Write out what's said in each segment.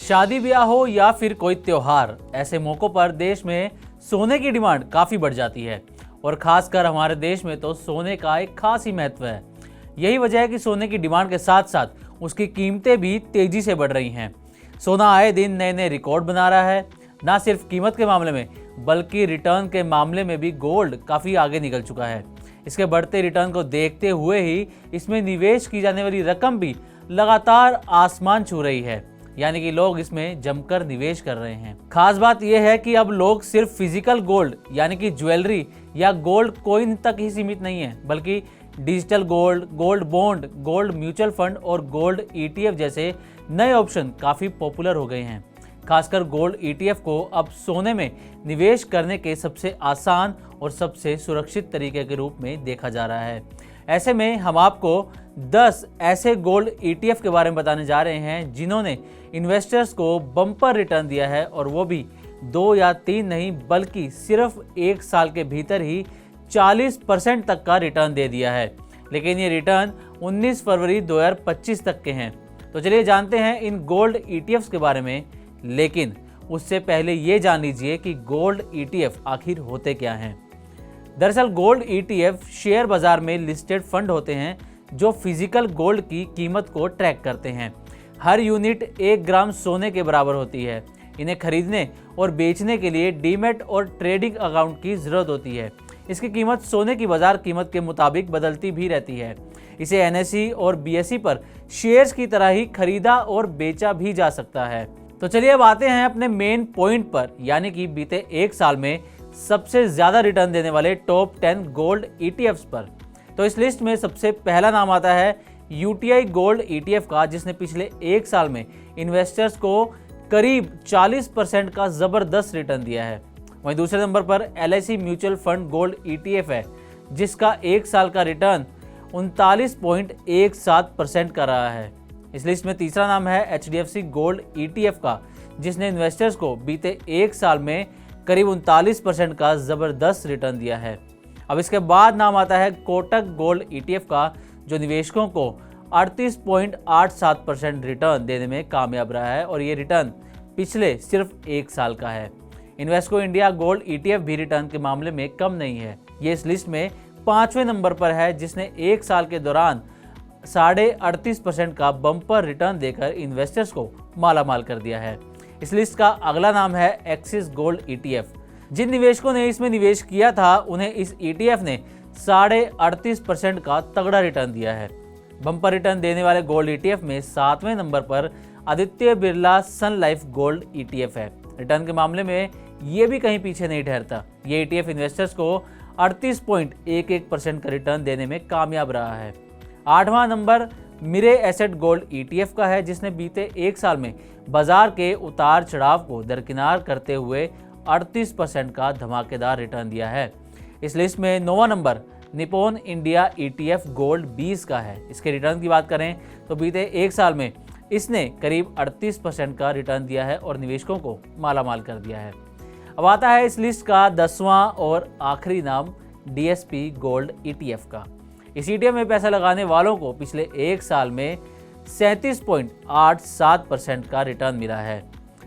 शादी ब्याह हो या फिर कोई त्योहार, ऐसे मौकों पर देश में सोने की डिमांड काफ़ी बढ़ जाती है और ख़ासकर हमारे देश में तो सोने का एक खास ही महत्व है। यही वजह है कि सोने की डिमांड के साथ साथ उसकी कीमतें भी तेज़ी से बढ़ रही हैं। सोना आए दिन नए नए रिकॉर्ड बना रहा है। ना सिर्फ कीमत के मामले में बल्कि रिटर्न के मामले में भी गोल्ड काफ़ी आगे निकल चुका है। इसके बढ़ते रिटर्न को देखते हुए ही इसमें निवेश की जाने वाली रकम भी लगातार आसमान छू रही है, यानी कि लोग इसमें जमकर निवेश कर रहे हैं। खास बात यह है कि अब लोग सिर्फ फिजिकल गोल्ड यानी कि ज्वेलरी या गोल्ड कॉइन तक ही सीमित नहीं है, बल्कि digital gold, gold bond, gold mutual fund और गोल्ड ETF जैसे नए ऑप्शन काफ़ी पॉपुलर हो गए हैं। खासकर गोल्ड ETF को अब सोने में निवेश करने के सबसे आसान और सबसे सुरक्षित तरीके के रूप में देखा जा रहा है। ऐसे में हम आपको 10 ऐसे गोल्ड ETF के बारे में बताने जा रहे हैं जिन्होंने इन्वेस्टर्स को बम्पर रिटर्न दिया है, और वो भी 2 या 3 नहीं बल्कि सिर्फ 1 साल के भीतर ही 40% तक का रिटर्न दे दिया है। लेकिन ये रिटर्न 19 फरवरी 2025 तक के हैं। तो चलिए जानते हैं इन गोल्ड ETFs के बारे में, लेकिन उससे पहले ये जान लीजिए कि गोल्ड ETF आखिर होते क्या हैं। दरअसल गोल्ड ETF शेयर बाजार में लिस्टेड फंड होते हैं जो फिजिकल गोल्ड की कीमत को ट्रैक करते हैं। हर यूनिट 1 ग्राम सोने के बराबर होती है। इन्हें खरीदने और बेचने के लिए डीमैट और ट्रेडिंग अकाउंट की ज़रूरत होती है। इसकी कीमत सोने की बाजार कीमत के मुताबिक बदलती भी रहती है। इसे NSE और BSE पर शेयर्स की तरह ही खरीदा और बेचा भी जा सकता है। तो चलिए अब आते हैं अपने मेन पॉइंट पर, यानी कि बीते 1 साल में सबसे ज़्यादा रिटर्न देने वाले टॉप 10 गोल्ड ETFs पर। तो इस लिस्ट में सबसे पहला नाम आता है UTI गोल्ड ETF का, जिसने पिछले 1 साल में इन्वेस्टर्स को करीब 40% का ज़बरदस्त रिटर्न दिया है। वहीं दूसरे नंबर पर LIC mutual fund gold ETF है, जिसका 1 साल का रिटर्न 39.17% का रहा है। इस लिस्ट में तीसरा नाम है HDFC गोल्ड ETF का, जिसने इन्वेस्टर्स को बीते 1 साल में करीब 39% का ज़बरदस्त रिटर्न दिया है। अब इसके बाद नाम आता है कोटक गोल्ड ETF का, जो निवेशकों को 38.87% रिटर्न देने में कामयाब रहा है, और ये रिटर्न पिछले सिर्फ 1 साल का है। इन्वेस्को इंडिया गोल्ड ETF भी रिटर्न के मामले में कम नहीं है। ये इस लिस्ट में 5वें नंबर पर है, जिसने 1 साल के दौरान 38.5% का बम्पर रिटर्न देकर इन्वेस्टर्स को मालामाल कर दिया है। इस लिस्ट का अगला नाम है एक्सिस गोल्ड ETF। जिन निवेशकों ने इसमें निवेश किया था उन्हें इस ETF ने 38.5% का तगड़ा रिटर्न दिया है। बम्पर रिटर्न देने वाले गोल्ड ETF में 7वें नंबर पर आदित्य बिरला सन लाइफ गोल्ड ETF है। रिटर्न के मामले में ये भी कहीं पीछे नहीं ठहरता। ये ETF इन्वेस्टर्स को 38.11% का रिटर्न देने में कामयाब रहा है। 8वां number Mirae Asset gold ETF का है, जिसने बीते 1 साल में बाजार के उतार चढ़ाव को दरकिनार करते हुए 38% का धमाकेदार रिटर्न दिया है। इस लिस्ट में 9वां number Nippon India ETF gold 20 का है। इसके रिटर्न की बात करें तो बीते 1 साल में इसने करीब 38% का रिटर्न दिया है और निवेशकों को मालामाल कर दिया है। अब आता है इस लिस्ट का 10वां और आखिरी नाम DSP गोल्ड ETF का। इस ETF में पैसा लगाने वालों को पिछले 1 साल में 37.87% का रिटर्न मिला है।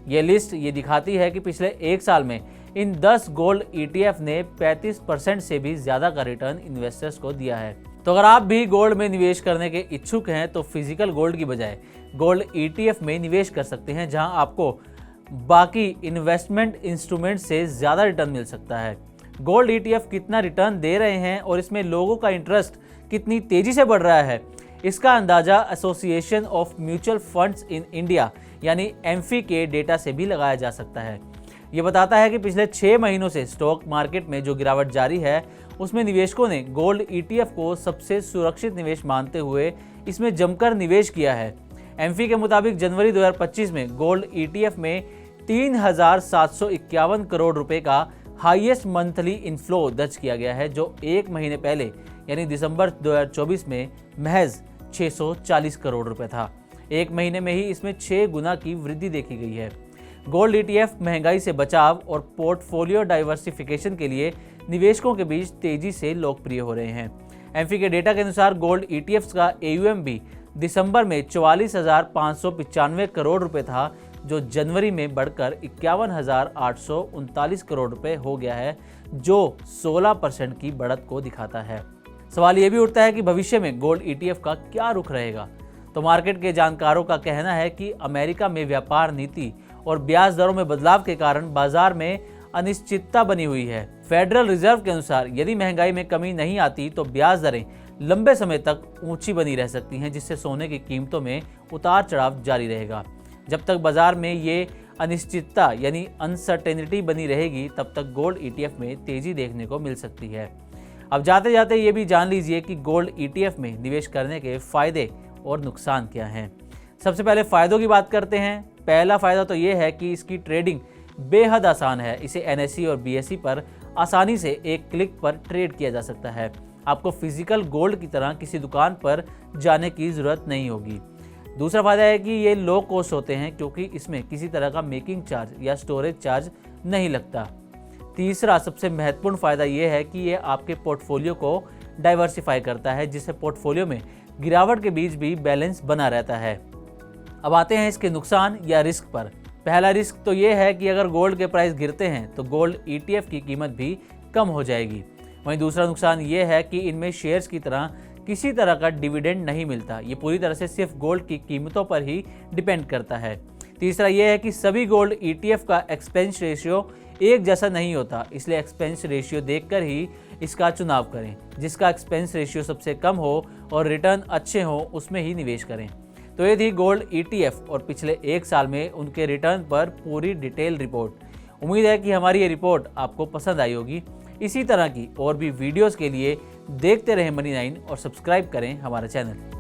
ये लिस्ट ये दिखाती है कि पिछले 1 साल में इन 10 गोल्ड ETF ने 35% से भी ज़्यादा का रिटर्न इन्वेस्टर्स को दिया है। तो अगर आप भी गोल्ड में निवेश करने के इच्छुक हैं तो फिजिकल गोल्ड की बजाय गोल्ड ETF में निवेश कर सकते हैं, जहां आपको बाकी इन्वेस्टमेंट इंस्ट्रूमेंट से ज़्यादा रिटर्न मिल सकता है। गोल्ड ETF कितना रिटर्न दे रहे हैं और इसमें लोगों का इंटरेस्ट कितनी तेज़ी से बढ़ रहा है, इसका अंदाज़ा association of mutual funds in India यानी एम्फी के डेटा से भी लगाया जा सकता है। ये बताता है कि पिछले 6 महीनों से स्टॉक मार्केट में जो गिरावट जारी है, उसमें निवेशकों ने गोल्ड ETF को सबसे सुरक्षित निवेश मानते हुए इसमें जमकर निवेश किया है। एम्फी के मुताबिक जनवरी 2025 में गोल्ड ETF में 3,751 करोड़ रुपए का हाईएस्ट मंथली इनफ्लो दर्ज किया गया है, जो 1 महीने पहले यानी दिसंबर 2024 में महज 640 करोड़ रुपए था। 1 महीने में ही इसमें 6 गुना की वृद्धि देखी गई है। गोल्ड ETF महंगाई से बचाव और पोर्टफोलियो डाइवर्सिफिकेशन के लिए निवेशकों के बीच तेजी से लोकप्रिय हो रहे हैं। एम्फी के डेटा के अनुसार गोल्ड ETFs का AUM भी दिसंबर में 44,595 करोड़ रुपए था, जो जनवरी में बढ़कर 51,839 करोड़ रुपए हो गया है, जो 16% की बढ़त को दिखाता है। सवाल ये भी उठता है कि भविष्य में गोल्ड ETF का क्या रुख रहेगा। तो मार्केट के जानकारों का कहना है कि अमेरिका में व्यापार नीति और ब्याज दरों में बदलाव के कारण बाजार में अनिश्चितता बनी हुई है। फेडरल रिजर्व के अनुसार यदि महंगाई में कमी नहीं आती तो ब्याज दरें लंबे समय तक ऊंची बनी रह सकती हैं, जिससे सोने की कीमतों में उतार चढ़ाव जारी रहेगा। जब तक बाजार में ये अनिश्चितता यानी अनसर्टेनिटी बनी रहेगी, तब तक गोल्ड ETF में तेजी देखने को मिल सकती है। अब जाते जाते ये भी जान लीजिए कि गोल्ड ETF में निवेश करने के फायदे और नुकसान क्या हैं। सबसे पहले फ़ायदों की बात करते हैं। पहला फ़ायदा तो ये है कि इसकी ट्रेडिंग बेहद आसान है। इसे NSE और BSE पर आसानी से एक क्लिक पर ट्रेड किया जा सकता है। आपको फिजिकल गोल्ड की तरह किसी दुकान पर जाने की ज़रूरत नहीं होगी। दूसरा फ़ायदा है कि ये लो कॉस्ट होते हैं, क्योंकि इसमें किसी तरह का मेकिंग चार्ज या स्टोरेज चार्ज नहीं लगता। तीसरा सबसे महत्वपूर्ण फ़ायदा ये है कि ये आपके पोर्टफोलियो को डाइवर्सिफाई करता है, जिससे पोर्टफोलियो में गिरावट के बीच भी बैलेंस बना रहता है। अब आते हैं इसके नुकसान या रिस्क पर। पहला रिस्क तो ये है कि अगर गोल्ड के प्राइस गिरते हैं तो गोल्ड ETF की कीमत भी कम हो जाएगी। वहीं दूसरा नुकसान ये है कि इनमें शेयर्स की तरह किसी तरह का डिविडेंड नहीं मिलता। ये पूरी तरह से सिर्फ गोल्ड की कीमतों पर ही डिपेंड करता है। तीसरा ये है कि सभी गोल्ड ETF का एक्सपेंस रेशियो एक जैसा नहीं होता, इसलिए एक्सपेंस रेशियो देखकर ही इसका चुनाव करें। जिसका एक्सपेंस रेशियो सबसे कम हो और रिटर्न अच्छे हो, उसमें ही निवेश करें। तो ये थी गोल्ड ETF और पिछले 1 साल में उनके रिटर्न पर पूरी डिटेल रिपोर्ट। उम्मीद है कि हमारी ये रिपोर्ट आपको पसंद आई होगी। इसी तरह की और भी वीडियोस के लिए देखते रहें मनी 9 और सब्सक्राइब करें हमारा चैनल।